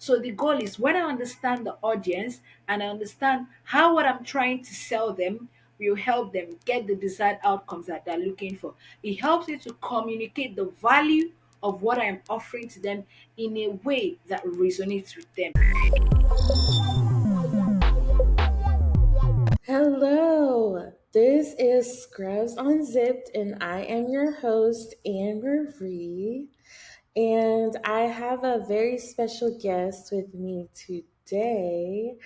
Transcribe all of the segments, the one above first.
So the goal is when I understand the audience and I understand how what I'm trying to sell them will help them get the desired outcomes that they're looking for. It helps me to communicate the value of what I'm offering to them in a way that resonates with them. Hello, this is Scrubs Unzipped, and I am your host, Anne Marie. And I have a very special guest with me today.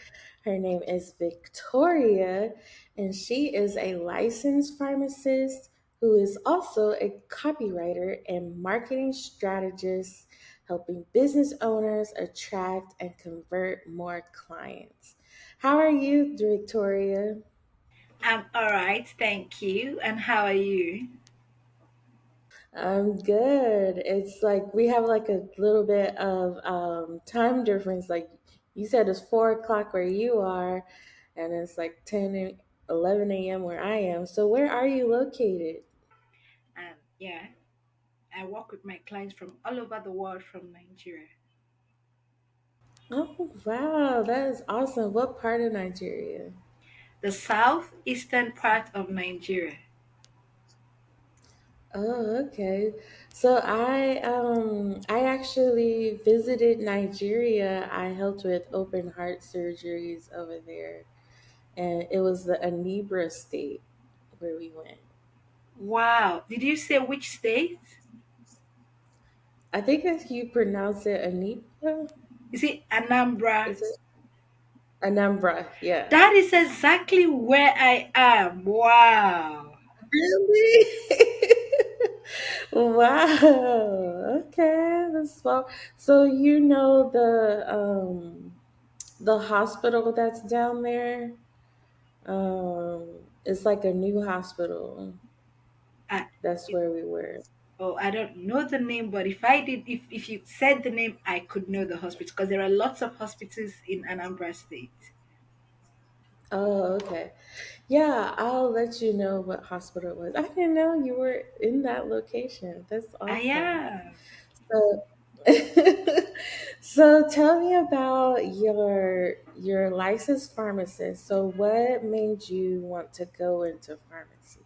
Her name is Victoria, and she is a licensed pharmacist who is also a copywriter and marketing strategist, helping business owners attract and convert more clients. How are you, Victoria? I'm all right, thank you. And how are you? I'm good. It's like we have like a little bit of time difference. Like you said, it's 4 o'clock where you are, and it's like 11 a.m. where I am. So where are you located? Yeah, I work with my clients from all over the world from Nigeria. Oh, wow. That is awesome. What part of Nigeria? The southeastern part of Nigeria. Oh, okay. So I actually visited Nigeria. I helped with open heart surgeries over there, and it was the Anambra state where we went. Wow. Did you say which state? I think if you pronounce it Anambra, Is it Anambra? is it Anambra? Yeah. That is exactly where I am. Wow. Really? Wow. Okay, that's well. So you know the hospital that's down there. It's like a new hospital. I, That's where we were. oh, I don't know the name, but if you said the name, I could know the hospital because there are lots of hospitals in Anambra State. Oh, okay. Yeah, I'll let you know what hospital it was. I didn't know you were in that location. That's I awesome. am. So, so tell me about your licensed pharmacist. So, what made you want to go into pharmacy?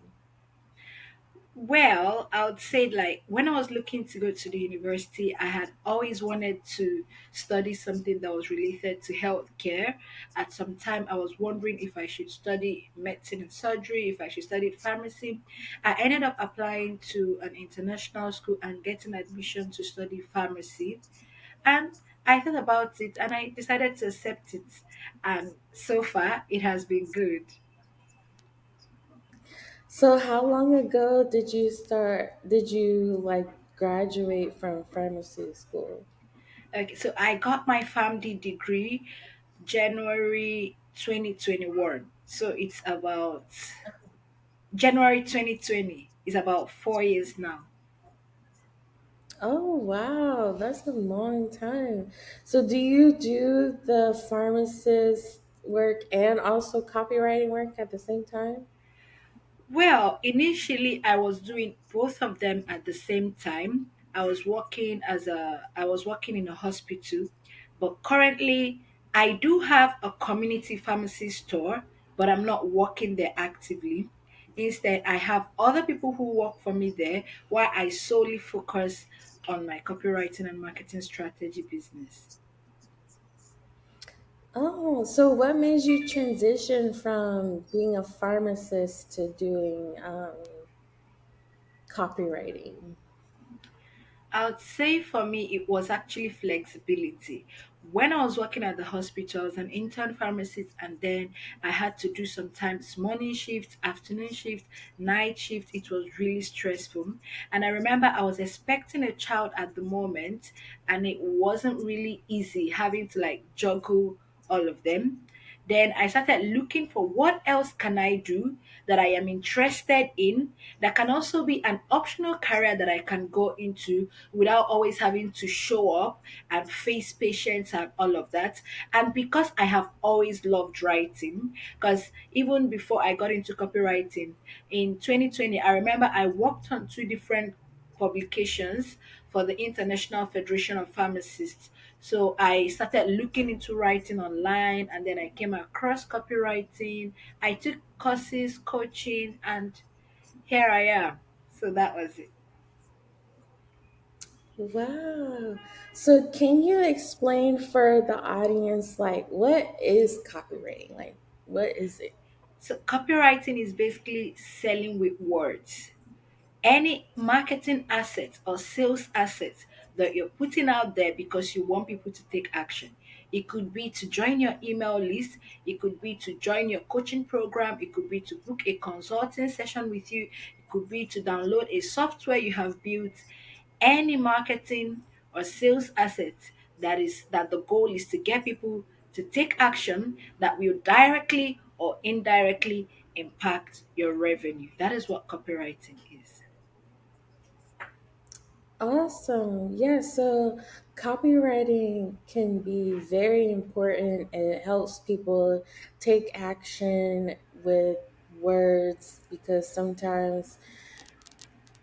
Well, I would say like when I was looking to go to the university, I had always wanted to study something that was related to healthcare. At some time, I was wondering if I should study medicine and surgery, if I should study pharmacy. I ended up applying to an international school and getting admission to study pharmacy. And I thought about it and I decided to accept it. And so far, it has been good. So, how long ago did you start? Did you like graduate from pharmacy school? Okay, so I got my PharmD degree January 2021. So it's about January 2020. It's about 4 years now. Oh, wow, that's a long time. So, do you do the pharmacist work and also copywriting work at the same time? Well, initially I was doing both of them at the same time. I was working in a hospital, but currently I do have a community pharmacy store, but I'm not working there actively. Instead, I have other people who work for me there while I solely focus on my copywriting and marketing strategy business. Oh, so what made you transition from being a pharmacist to doing copywriting? I would say for me, it was actually flexibility. When I was working at the hospital, I was an intern pharmacist, and then I had to do sometimes morning shift, afternoon shift, night shift. It was really stressful. And I remember I was expecting a child at the moment, and it wasn't really easy having to like juggle all of them. Then I started looking for what else can I do that I am interested in that can also be an optional career that I can go into without always having to show up and face patients and all of that. And because I have always loved writing, because even before I got into copywriting in 2020, I remember I worked on two different publications for the International Federation of Pharmacists. So I started looking into writing online, and then I came across copywriting. I took courses, coaching, and here I am. So that was it. Wow. So can you explain for the audience like what is copywriting? Like what is it? So copywriting is basically selling with words. Any marketing asset or sales asset that you're putting out there because you want people to take action. It could be to join your email list, it could be to join your coaching program, it could be to book a consulting session with you, it could be to download a software you have built. Any marketing or sales asset that the goal is to get people to take action that will directly or indirectly impact your revenue. That is what copywriting is. Awesome. Yeah, so copywriting can be very important and it helps people take action with words because sometimes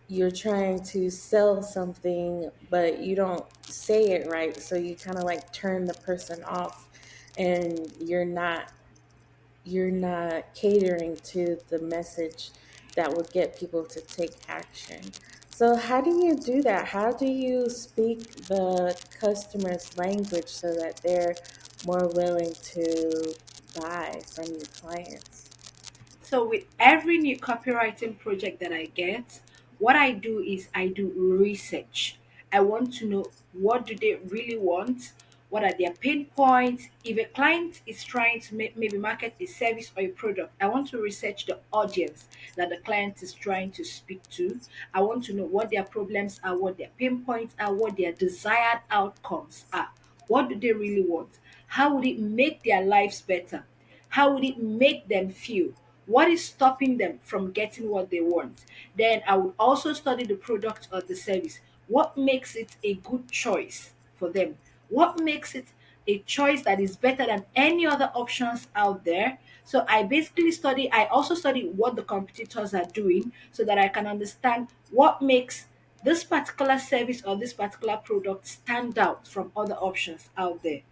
you're trying to sell something but you don't say it right, so you kind of like turn the person off and you're not catering to the message that will get people to take action. So, how do you do that? How do you speak the customer's language so that they're more willing to buy from your clients? So with every new copywriting project that I get, what I do is I do research. I want to know what do they really want, what are their pain points. If a client is trying to maybe market a service or a product, I want to research the audience that the client is trying to speak to. I want to know what their problems are, what their pain points are, what their desired outcomes are. What do they really want? How would it make their lives better? How would it make them feel? What is stopping them from getting what they want? Then I would also study the product or the service. What makes it a good choice for them? What makes it a choice that is better than any other options out there? So I basically study, I also study what the competitors are doing so that I can understand what makes this particular service or this particular product stand out from other options out there.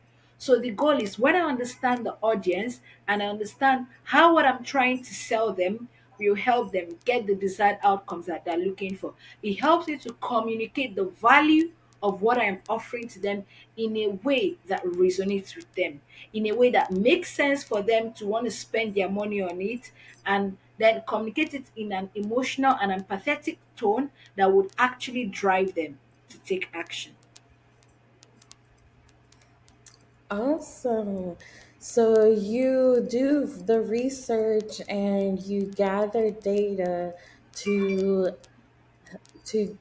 So the goal is when I understand the audience and I understand how what I'm trying to sell them will help them get the desired outcomes that they're looking for. It helps me to communicate the value of what I'm offering to them in a way that resonates with them, in a way that makes sense for them to want to spend their money on it, and then communicate it in an emotional and empathetic tone that would actually drive them to take action. Awesome. So you do the research and you gather data to to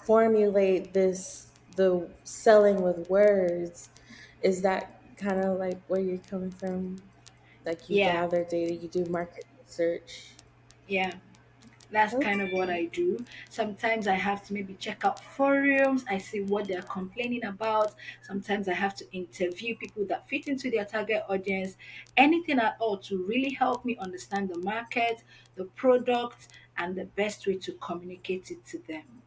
formulate this the selling with words. Is that kind of like where you're coming from? Like you Yeah, gather data, you do market research. yeah. That's kind of what Okay. I do. Sometimes I have to maybe check out forums, I see what they're complaining about. Sometimes I have to interview people that fit into their target audience. Anything at all to really help me understand the market, the product, and the best way to communicate it to them.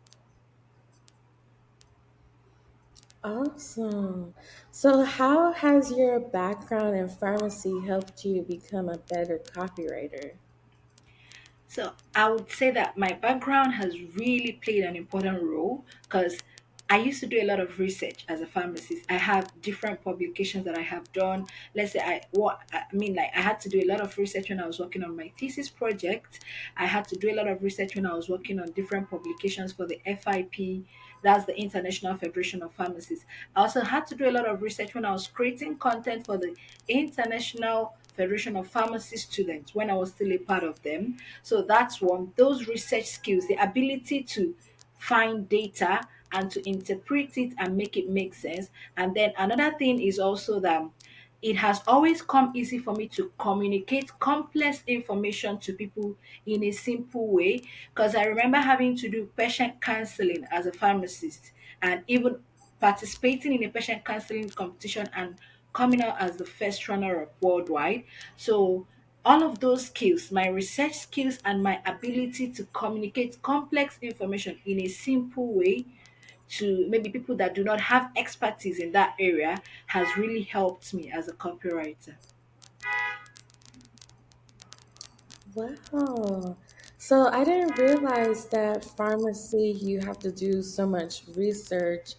Awesome. So how has your background in pharmacy helped you become a better copywriter? So I would say that my background has really played an important role because I used to do a lot of research as a pharmacist. I have different publications that I have done. Let's say like I had to do a lot of research when I was working on my thesis project. I had to do a lot of research when I was working on different publications for the FIP, that's the International Federation of Pharmacists. I also had to do a lot of research when I was creating content for the International Federation of Pharmacy Students when I was still a part of them. So that's one. Those research skills, the ability to find data and to interpret it and make it make sense. And then another thing is also that it has always come easy for me to communicate complex information to people in a simple way because I remember having to do patient counseling as a pharmacist and even participating in a patient counseling competition and coming out as the first runner up worldwide. So all of those skills, my research skills and my ability to communicate complex information in a simple way to maybe people that do not have expertise in that area has really helped me as a copywriter. Wow. So I didn't realize that pharmacy, you have to do so much research.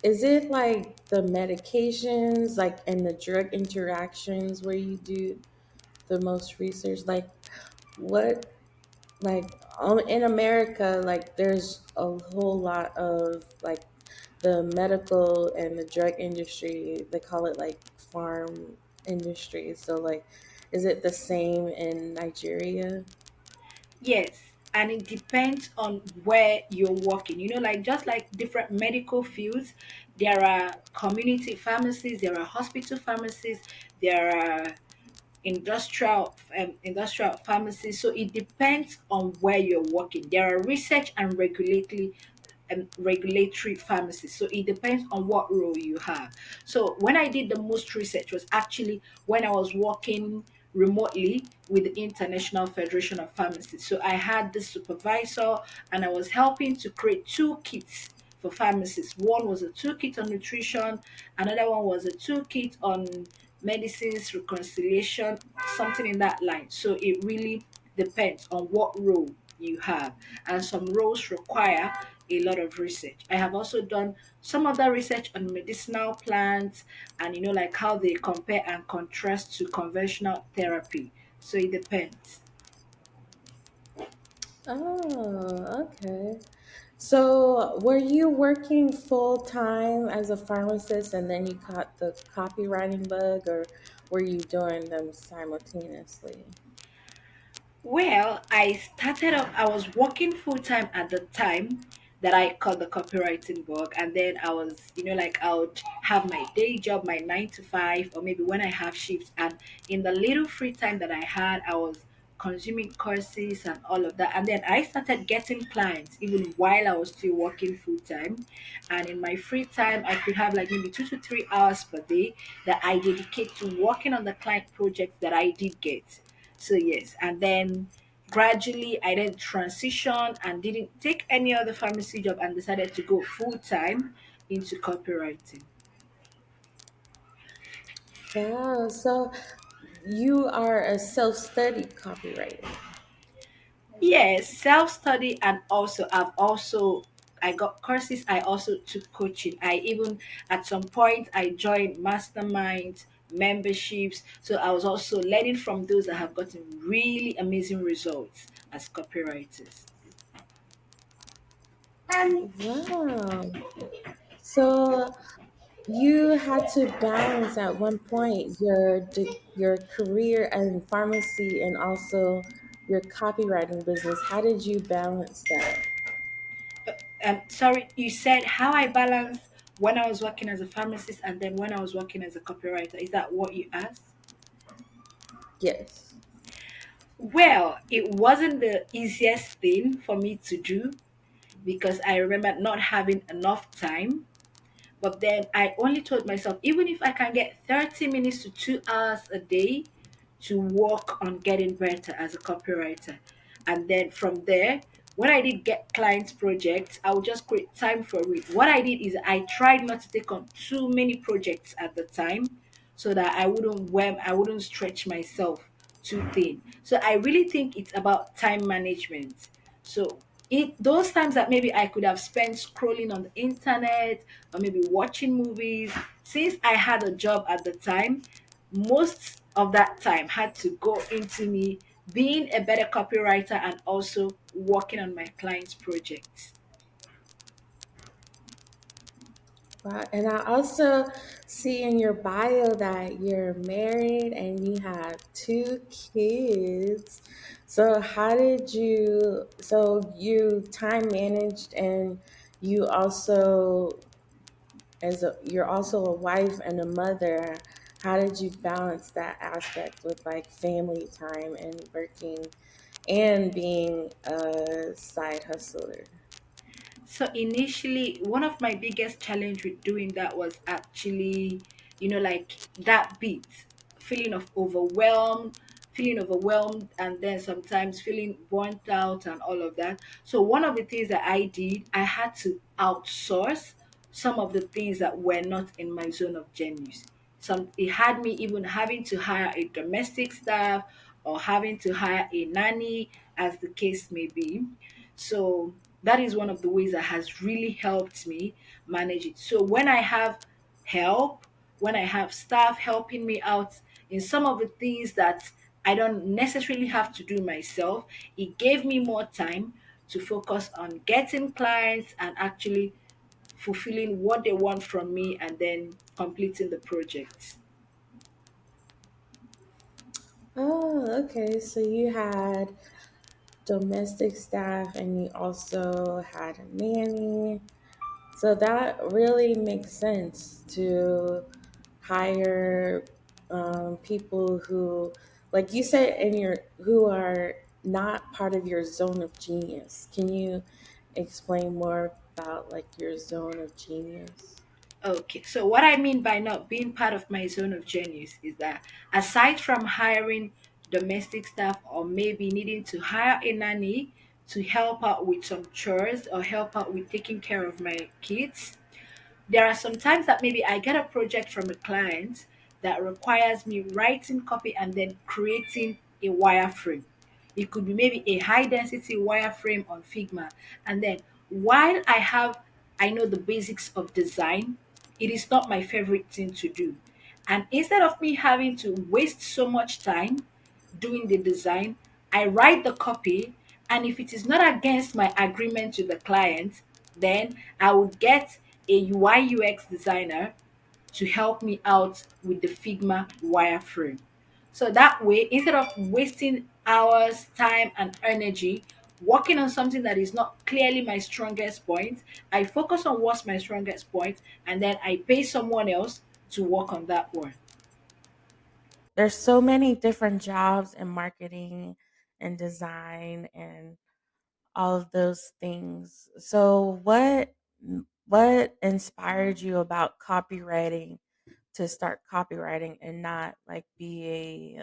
Is it like the medications, like, and the drug interactions where you do the most research? Like, what, like, in America, like, there's a whole lot of like the medical and the drug industry, they call it like farm industry. So, like, is it the same in Nigeria? Yes, and it depends on where you're working. Like just like different medical fields, there are community pharmacies, there are hospital pharmacies, there are industrial pharmacy. So it depends on where you're working. There are research and regulatory pharmacies. So it depends on what role you have. So when I did the most research was actually when I was working remotely with the International Federation of Pharmacists. So I had the supervisor and I was helping to create two kits for pharmacists. One was a toolkit on nutrition, another one was a toolkit on medicines reconciliation, something in that line. So it really depends on what role you have, and some roles require a lot of research. I have also done some other research on medicinal plants and like how they compare and contrast to conventional therapy. So it depends. Oh, okay. So, were you working full time as a pharmacist and then you caught the copywriting bug, or were you doing them simultaneously? Well, I was working full time at the time that I caught the copywriting bug. And then I was, like I would have my day job, my 9 to 5, or maybe when I have shifts. And in the little free time that I had, I was consuming courses and all of that. And then I started getting clients even while I was still working full time. And in my free time, I could have like maybe 2 to 3 hours per day that I dedicate to working on the client projects that I did get. So yes, and then gradually I then transitioned and didn't take any other pharmacy job and decided to go full time into copywriting. Wow. So, you are a self study copywriter. Yes, self study, and also I got courses. I also took coaching. I even at some point I joined masterminds, memberships. So I was also learning from those that have gotten really amazing results as copywriters. Wow. So, you had to balance at one point your career in pharmacy and also your copywriting business. How did you balance that? Sorry, you said how I balance when I was working as a pharmacist and then when I was working as a copywriter. Is that what you asked? Yes. Well, it wasn't the easiest thing for me to do because I remember not having enough time. But then I only told myself, even if I can get 30 minutes to 2 hours a day to work on getting better as a copywriter. And then from there, when I did get clients projects, I would just create time for it. What I did is I tried not to take on too many projects at the time so that I wouldn't stretch myself too thin. So I really think it's about time management. So it those times that maybe I could have spent scrolling on the internet or maybe watching movies, since I had a job at the time, most of that time had to go into me being a better copywriter and also working on my clients' projects. Wow. And I also see in your bio that you're married and you have two kids. So so you time managed, and you also, you're also a wife and a mother. How did you balance that aspect with like family time and working and being a side hustler? So initially, one of my biggest challenge with doing that was actually, like that bit, feeling of overwhelmed, feeling overwhelmed and then sometimes feeling burnt out and all of that. So one of the things that I did, I had to outsource some of the things that were not in my zone of genius. Some it had me even having to hire a domestic staff or having to hire a nanny, as the case may be. So that is one of the ways that has really helped me manage it. So when I have help, when I have staff helping me out in some of the things that I don't necessarily have to do myself, it gave me more time to focus on getting clients and actually fulfilling what they want from me and then completing the project. Oh, okay. So you had domestic staff and you also had a nanny. So that really makes sense to hire people who, like you said, in your who are not part of your zone of genius. Can you explain more about like your zone of genius? Okay, so what I mean by not being part of my zone of genius is that aside from hiring domestic staff or maybe needing to hire a nanny to help out with some chores or help out with taking care of my kids, there are some times that maybe I get a project from a client that requires me writing copy and then creating a wireframe. It could be maybe a high density wireframe on Figma. And then while I know the basics of design, it is not my favorite thing to do. And instead of me having to waste so much time doing the design, I write the copy, and if it is not against my agreement to the client, then I would get a UI UX designer to help me out with the Figma wireframe. So that way, instead of wasting hours, time, and energy working on something that is not clearly my strongest point, I focus on what's my strongest point and then I pay someone else to work on that one. There's so many different jobs in marketing and design and all of those things. So what inspired you about copywriting to start copywriting and not like be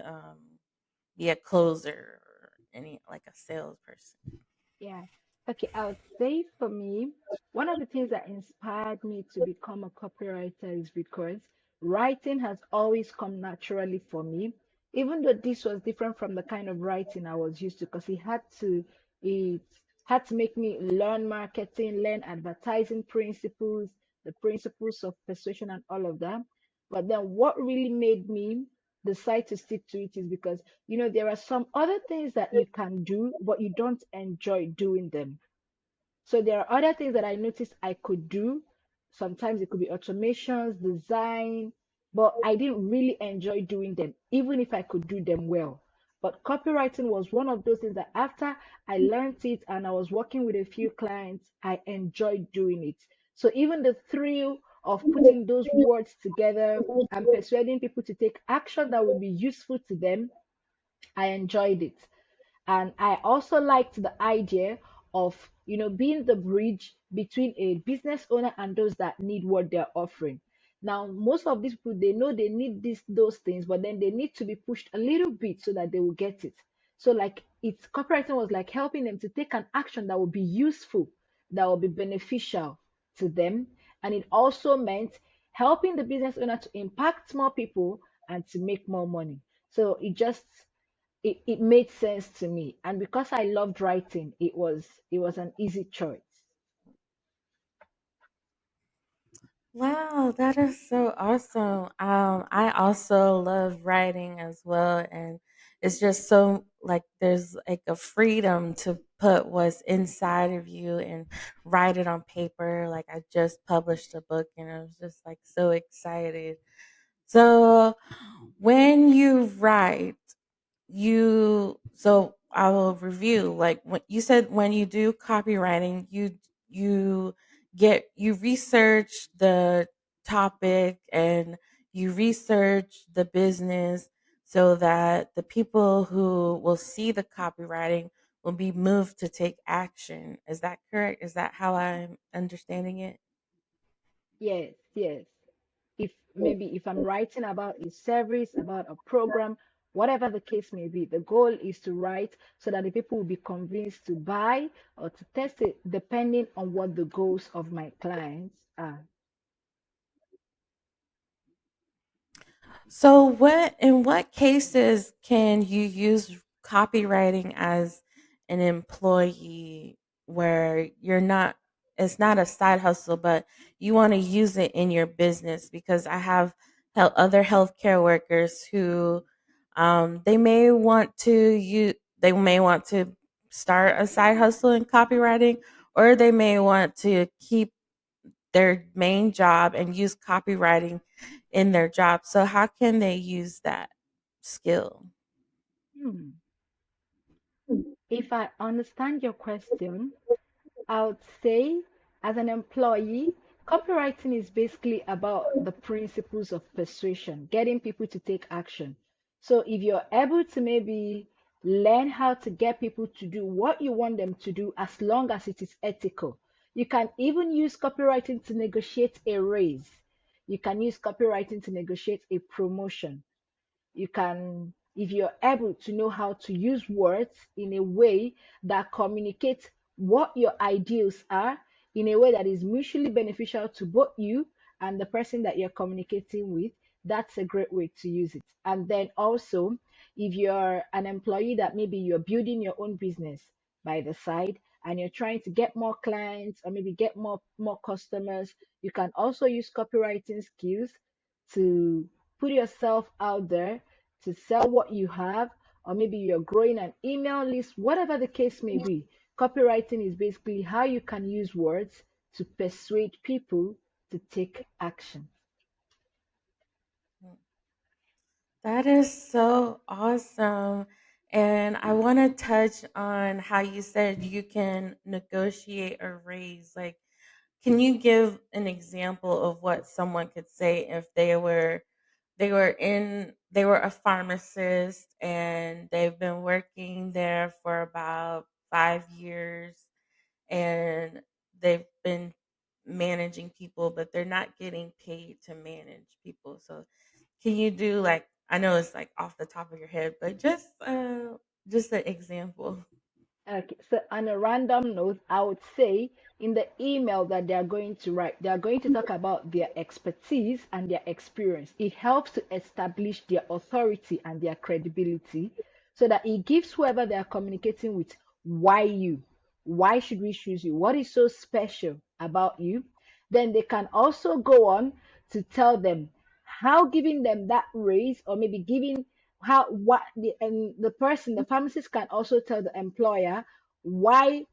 a closer or any like a salesperson? Yeah. Okay, I would say for me, one of the things that inspired me to become a copywriter is because writing has always come naturally for me, even though this was different from the kind of writing I was used to, because it had to make me learn marketing, learn advertising principles, the principles of persuasion and all of that. But then what really made me decide to stick to it is because there are some other things that you can do but you don't enjoy doing them. So there are other things that I noticed I could do. Sometimes it could be automations, design, but I didn't really enjoy doing them, even if I could do them well. But copywriting was one of those things that after I learned it and I was working with a few clients, I enjoyed doing it. So even the thrill of putting those words together and persuading people to take action that would be useful to them, I enjoyed it. And I also liked the idea of being the bridge between a business owner and those that need what they're offering. Now most of these people, they know they need those things, but then they need to be pushed a little bit so that they will get it. So like it's copywriting was like helping them to take an action that will be useful, that will be beneficial to them. And it also meant helping the business owner to impact more people and to make more money. So it made sense to me, and because I loved writing, it was an easy choice. Wow, that is so awesome. I also love writing as well, and it's just so like there's like a freedom to put what's inside of you and write it on paper. Like I just published a book, and I was just like so excited. So when you write, so I will review like when you said when you do copywriting you you research the topic and you research the business so that the people who will see the copywriting will be moved to take action. Is that correct? Is that how I'm understanding it? Yes, yes. If maybe if I'm writing about a service, about a program, Whatever the case may be, the goal is to write so that the people will be convinced to buy or to test it, depending on what the goals of my clients are. So, what in what cases can you use copywriting as an employee where you're not it's not a side hustle, but you want to use it in your business? Because I have other healthcare workers who they may want to they may want to start a side hustle in copywriting, or they may want to keep their main job and use copywriting in their job. So how can they use that skill? Hmm. If I understand your question, I would say, as an employee, copywriting is basically about the principles of persuasion, getting people to take action. So if you're able to maybe learn how to get people to do what you want them to do as long as it is ethical, you can even use copywriting to negotiate a raise. You can use copywriting to negotiate a promotion. You can, if you're able to know how to use words in a way that communicates what your ideals are in a way that is mutually beneficial to both you and the person that you're communicating with, that's a great way to use it. And then also, if you're an employee that maybe you're building your own business by the side and you're trying to get more clients or maybe get more customers, you can also use copywriting skills to put yourself out there to sell what you have, or maybe you're growing an email list, whatever the case may be. Copywriting is basically how you can use words to persuade people to take action. That is so awesome. And I want to touch on how you said you can negotiate a raise. Like, can you give an example of what someone could say if they were a pharmacist and they've been working there for about 5 years, and they've been managing people, but they're not getting paid to manage people. So can you do, like, I know it's like off the top of your head, but just an example. Okay, so on a random note, I would say in the email that they are going to write, they are going to talk about their expertise and their experience. It helps to establish their authority and their credibility so that it gives whoever they are communicating with why you, why should we choose you, what is so special about you. Then they can also go on to tell them how giving them that raise or maybe giving how what the and the person the pharmacist can also tell the employer why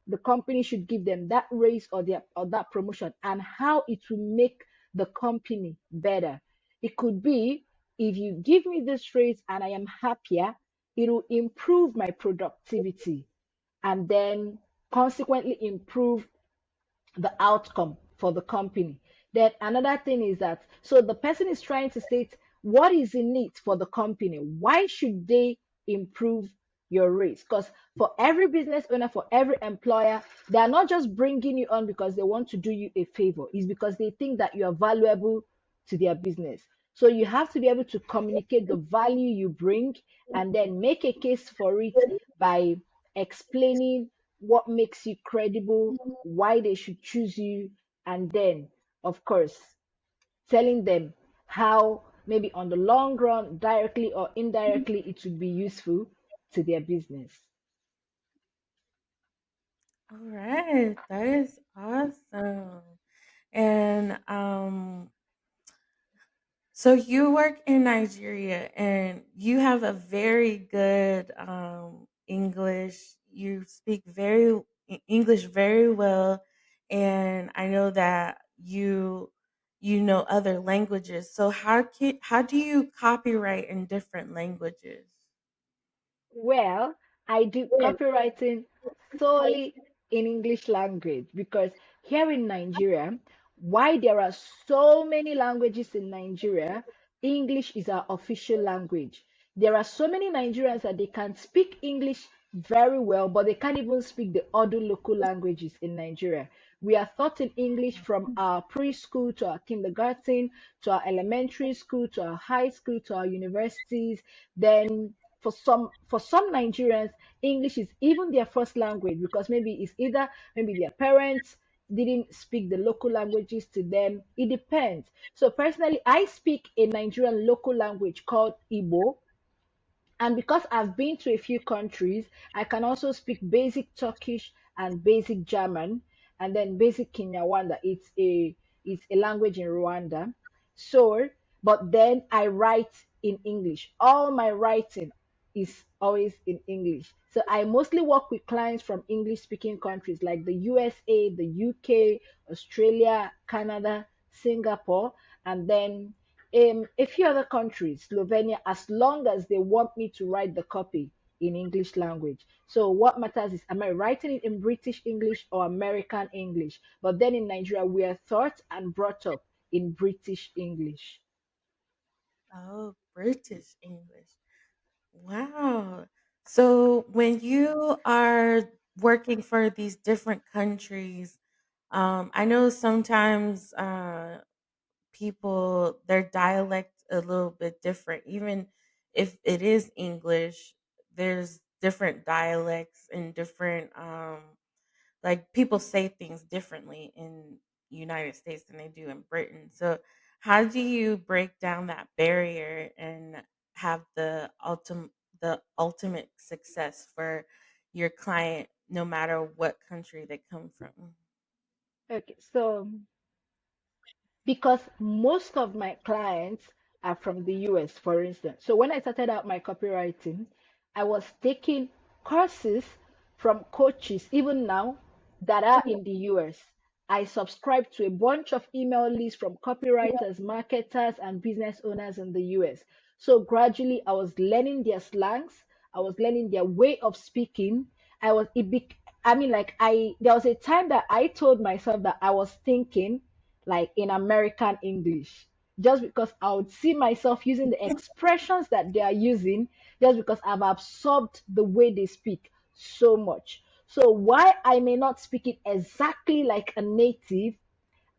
the company should give them that raise or that promotion and how it will make the company better. It could be, if you give me this raise and I am happier, it will improve my productivity and then consequently improve the outcome for the company. Then another thing is that, so the person is trying to state what is in it for the company. Why should they improve your rates? Because for every business owner, for every employer, they are not just bringing you on because they want to do you a favor. It's because they think that you are valuable to their business. So you have to be able to communicate the value you bring and then make a case for it by explaining what makes you credible, why they should choose you, and then, of course, telling them how maybe on the long run, directly or indirectly, it would be useful to their business. All right, that is awesome. And so you work in Nigeria and you have a very good English. You speak English very well, and I know that you know other languages. So how do you copyright in different languages? Well, I do copywriting solely in English language because here in Nigeria, why there are so many languages in Nigeria, English is our official language. There are so many Nigerians that they can speak English very well, but they can't even speak the other local languages in Nigeria. We are taught in English from our preschool to our kindergarten to our elementary school to our high school to our universities. Then for some Nigerians, English is even their first language because maybe it's either maybe their parents didn't speak the local languages to them. It depends. So personally, I speak a Nigerian local language called Igbo, and because I've been to a few countries, I can also speak basic Turkish and basic German, and then basic Kinyarwanda. It's a language in Rwanda. So, but then I write in English. All my writing is always in English. So I mostly work with clients from English speaking countries like the USA, the UK, Australia, Canada, Singapore, and then a few other countries, Slovenia, as long as they want me to write the copy in English language. So what matters is, am I writing it in British English or American English? But then in Nigeria, we are taught and brought up in British English. Oh, British English. Wow. So when you are working for these different countries, I know sometimes people their dialect a little bit different. Even if it is English, there's different dialects and different like people say things differently in United States than they do in Britain. So how do you break down that barrier and have the ultimate success for your client no matter what country they come from? Okay, so because most of my clients are from the US, for instance. So when I started out my copywriting, I was taking courses from coaches, even now, that are in the US. I subscribe to a bunch of email lists from copywriters, marketers, and business owners in the US. So gradually, I was learning their slangs, I was learning their way of speaking. I was, it bec- I mean, like, there was a time that I told myself that I was thinking like in American English, just because I would see myself using the expressions that they are using, just because I've absorbed the way they speak so much. So, why I may not speak it exactly like a native,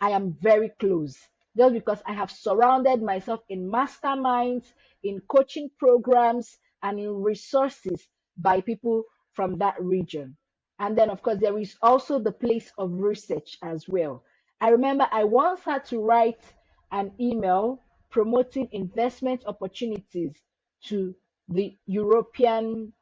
I am very close just because I have surrounded myself in masterminds, in coaching programs, and in resources by people from that region. And then, of course, there is also the place of research as well. I remember I once had to write an email promoting investment opportunities to the European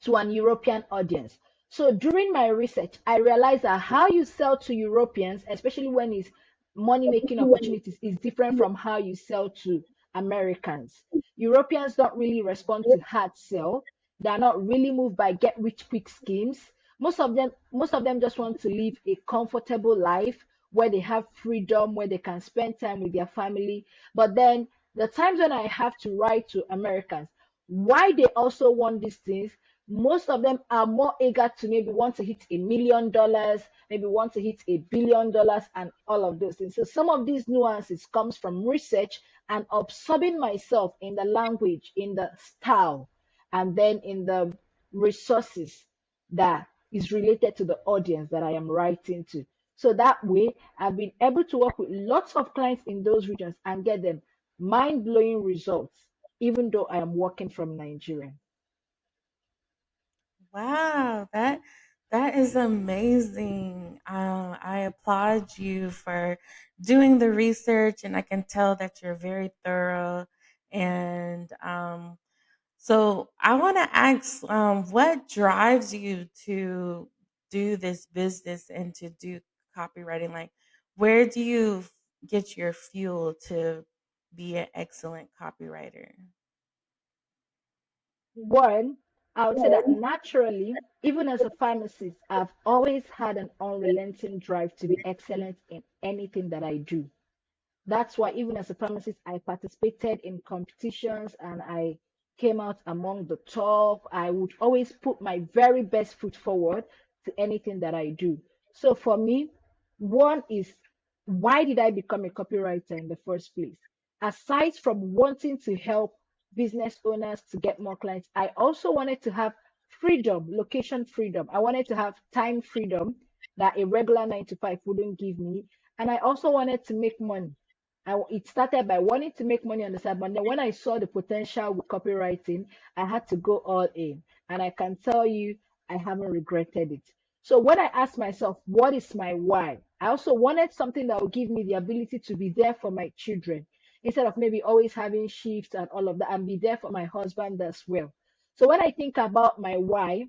to an European audience. So during my research, I realized that how you sell to Europeans, especially when it's money making opportunities, is different from how you sell to Americans. Europeans don't really respond to hard sell. They're not really moved by get rich quick schemes. Most of them just want to live a comfortable life where they have freedom, where they can spend time with their family. But then the times when I have to write to Americans, why they also want these things, most of them are more eager to maybe want to hit $1 million, maybe want to hit $1 billion, and all of those things. So some of these nuances comes from research and absorbing myself in the language, in the style, and then in the resources that is related to the audience that I am writing to. So that way, I've been able to work with lots of clients in those regions and get them mind blowing results, even though I am working from Nigeria. Wow, that is amazing. I applaud you for doing the research, and I can tell that you're very thorough. And so I want to ask, what drives you to do this business and to do copywriting? Like, where do you get your fuel to be an excellent copywriter? One, I would say that naturally, even as a pharmacist, I've always had an unrelenting drive to be excellent in anything that I do. That's why even as a pharmacist, I participated in competitions and I came out among the top. I would always put my very best foot forward to anything that I do. So for me, one is, why did I become a copywriter in the first place? Aside from wanting to help business owners to get more clients, I also wanted to have freedom, location freedom. I wanted to have time freedom that a regular 9 to 5 wouldn't give me. And I also wanted to make money. It started by wanting to make money on the side, but then when I saw the potential with copywriting, I had to go all in. And I can tell you, I haven't regretted it. So when I asked myself, what is my why? I also wanted something that would give me the ability to be there for my children instead of maybe always having shifts and all of that, and be there for my husband as well. So when I think about my why,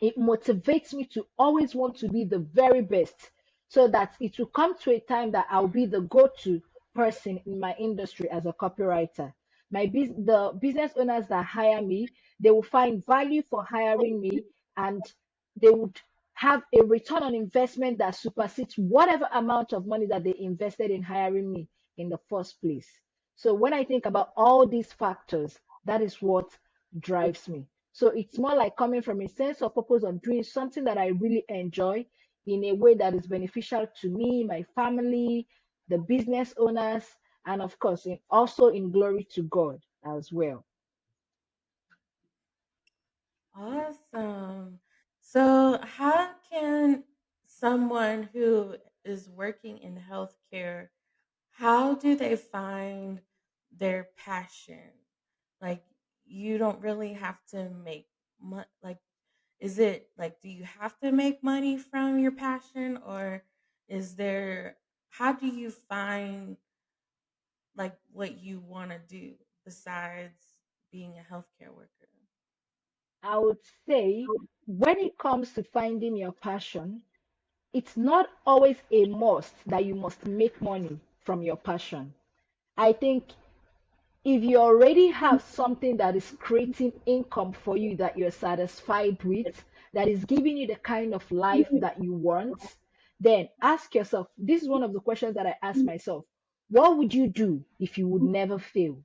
it motivates me to always want to be the very best so that it will come to a time that I'll be the go-to person in my industry as a copywriter. The business owners that hire me, they will find value for hiring me, and they would have a return on investment that supersedes whatever amount of money that they invested in hiring me in the first place. So when I think about all these factors, that is what drives me. So it's more like coming from a sense of purpose of doing something that I really enjoy in a way that is beneficial to me, my family, the business owners, and of course, also in glory to God as well. Awesome. So, how can someone who is working in healthcare, how do they find their passion? Like, you don't really have to make like, is it like, do you have to make money from your passion, or is there, how do you find like what you want to do besides being a healthcare worker? I would say when it comes to finding your passion, it's not always a must that you must make money from your passion. I think if you already have something that is creating income for you that you're satisfied with, that is giving you the kind of life that you want, then ask yourself, this is one of the questions that I ask myself. What would you do if you would never fail?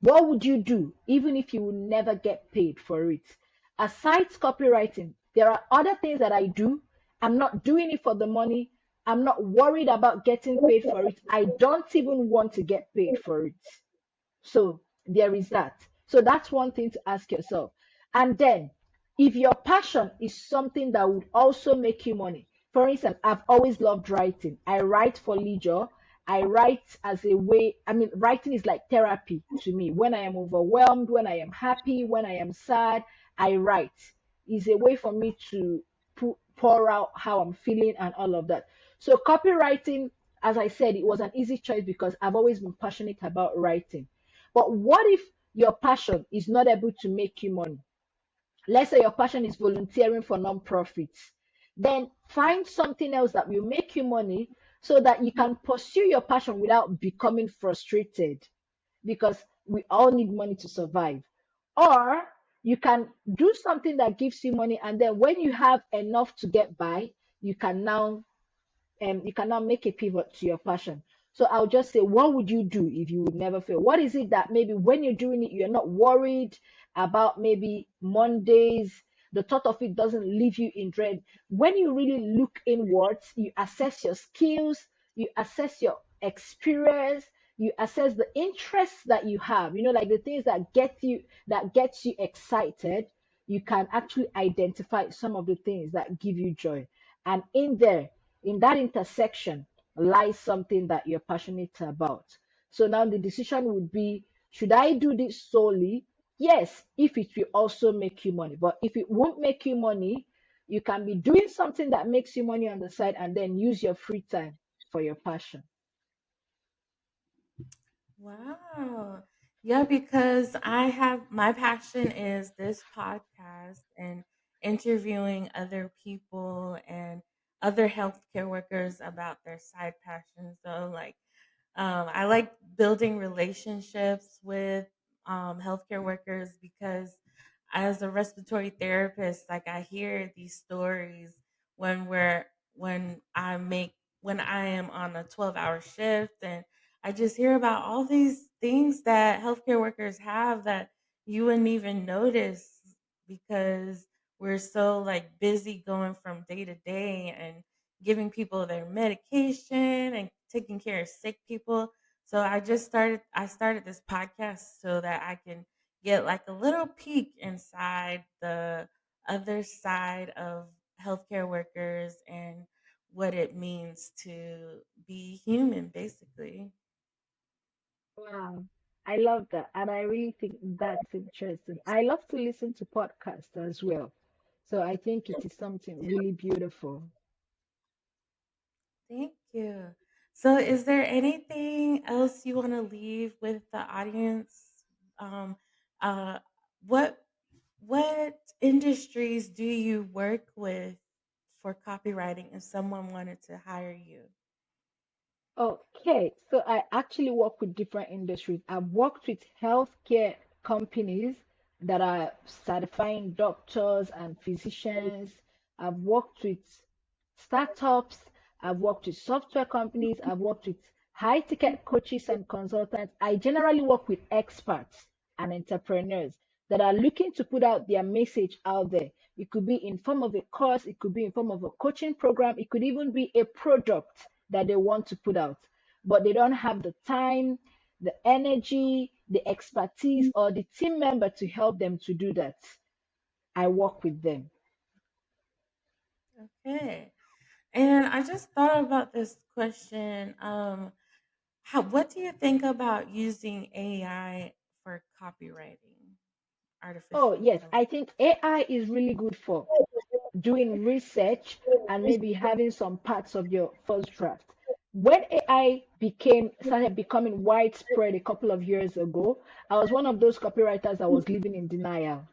What would you do even if you would never get paid for it? Aside copywriting, there are other things that I do. I'm not doing it for the money. I'm not worried about getting paid for it. I don't even want to get paid for it. So there is that. So that's one thing to ask yourself. And then, if your passion is something that would also make you money, for instance, I've always loved writing. I write for leisure. I write as a way, I mean, writing is like therapy to me. When I am overwhelmed, when I am happy, when I am sad, I write. It's a way for me to pour out how I'm feeling and all of that. So, copywriting, as I said, it was an easy choice because I've always been passionate about writing. But what if your passion is not able to make you money? Let's say your passion is volunteering for non-profits. Then find something else that will make you money so that you can pursue your passion without becoming frustrated, because we all need money to survive. Or you can do something that gives you money, and then when you have enough to get by, you can now make a pivot to your passion. So I'll just say, what would you do if you would never fail? What is it that maybe when you're doing it, you're not worried about maybe Mondays? The thought of it doesn't leave you in dread. When you really look inwards, you assess your skills, you assess your experience, you assess the interests that you have, like the things that gets you excited. You can actually identify some of the things that give you joy. And in that intersection lies something that you're passionate about. So now the decision would be, should I do this solely? Yes, if it will also make you money. But if it won't make you money, you can be doing something that makes you money on the side and then use your free time for your passion. Wow. Yeah, because I have, my passion is this podcast and interviewing other people and other healthcare workers about their side passions. So, like, I like building relationships with healthcare workers because, as a respiratory therapist, like, I hear these stories when we're when I am on a 12-hour shift, and I just hear about all these things that healthcare workers have that you wouldn't even notice because we're so like busy going from day to day and giving people their medication and taking care of sick people. So I started this podcast so that I can get like a little peek inside the other side of healthcare workers and what it means to be human, basically. Wow. I love that. And I really think that's interesting. I love to listen to podcasts as well. So I think it is something really beautiful. Thank you. So, is there anything else you want to leave with the audience? Um, uh, what what industries do you work with for copywriting if someone wanted to hire you? Okay, so I actually work with different industries. I've worked with healthcare companies that are certifying doctors and physicians. I've worked with startups. I've worked with software companies. I've worked with high ticket coaches and consultants. I generally work with experts and entrepreneurs that are looking to put out their message out there. It could be in form of a course, it could be in form of a coaching program, it could even be a product that they want to put out, but they don't have the time, the energy, the expertise, or the team member to help them to do that. I work with them. Okay. And I just thought about this question. What do you think about using AI for copywriting? Oh, Artificial yes, I intelligence. think AI is really good for doing research and maybe having some parts of your first draft. When AI became started becoming widespread a couple of years ago, I was one of those copywriters that was living in denial.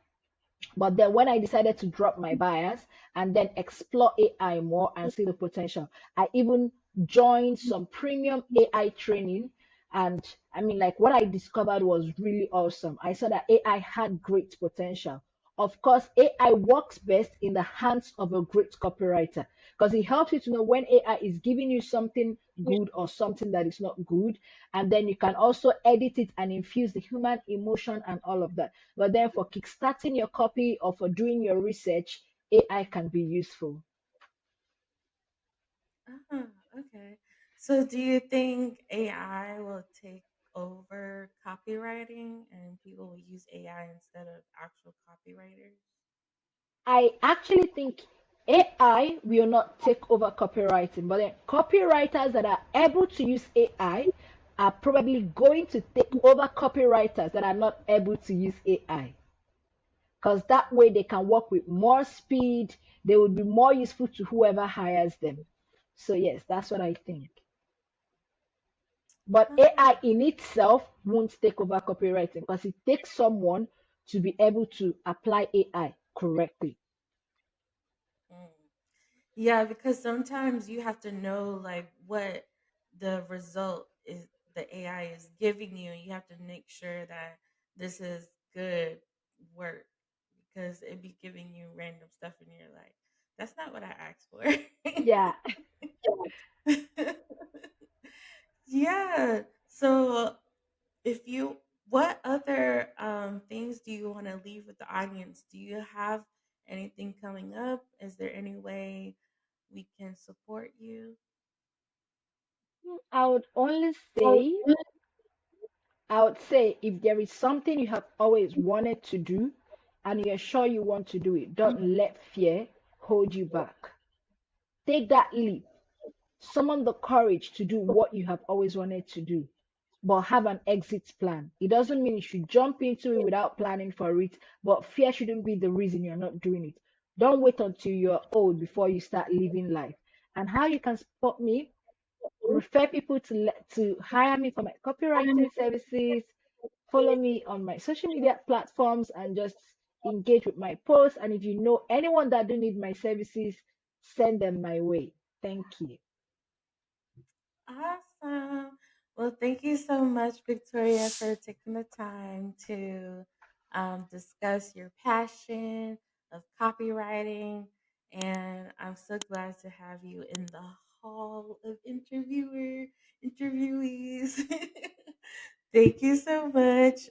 But then when I decided to drop my bias and then explore AI more and see the potential, I even joined some premium AI training. And I mean, like what I discovered was really awesome. I saw that AI had great potential. Of course, AI works best in the hands of a great copywriter because it helps you to know when AI is giving you something good or something that is not good. And then you can also edit it and infuse the human emotion and all of that. But then for kickstarting your copy or for doing your research, AI can be useful. Ah, okay. So do you think AI will take over copywriting and people will use AI instead of actual copywriters? I actually think AI will not take over copywriting, but then copywriters that are able to use AI are probably going to take over copywriters that are not able to use AI. Because that way they can work with more speed, they would be more useful to whoever hires them. So, yes, that's what I think. But AI Ah, in itself won't take over copywriting because it takes someone to be able to apply AI correctly. mm. Yeah, because sometimes you have to know like what the result is the AI is giving you. You have to make sure that this is good work because it be giving you random stuff and you're like, that's not what I asked for. Yeah. Yeah. So if you what other things do you want to leave with the audience? Do you have anything coming up? Is there any way we can support you? I would only say, I would say if there is something you have always wanted to do and you're sure you want to do it, don't let fear hold you back. Take that leap. Summon the courage to do what you have always wanted to do, but have an exit plan. It doesn't mean you should jump into it without planning for it, but fear shouldn't be the reason you're not doing it. Don't wait until you're old before you start living life. And how you can support me, refer people to hire me for my copywriting services, follow me on my social media platforms and just engage with my posts. And if you know anyone that do need my services, send them my way. Thank you. Awesome. Well, thank you so much, Victoria, for taking the time to discuss your passion of copywriting. And I'm so glad to have you in the hall of interviewees. Thank you so much.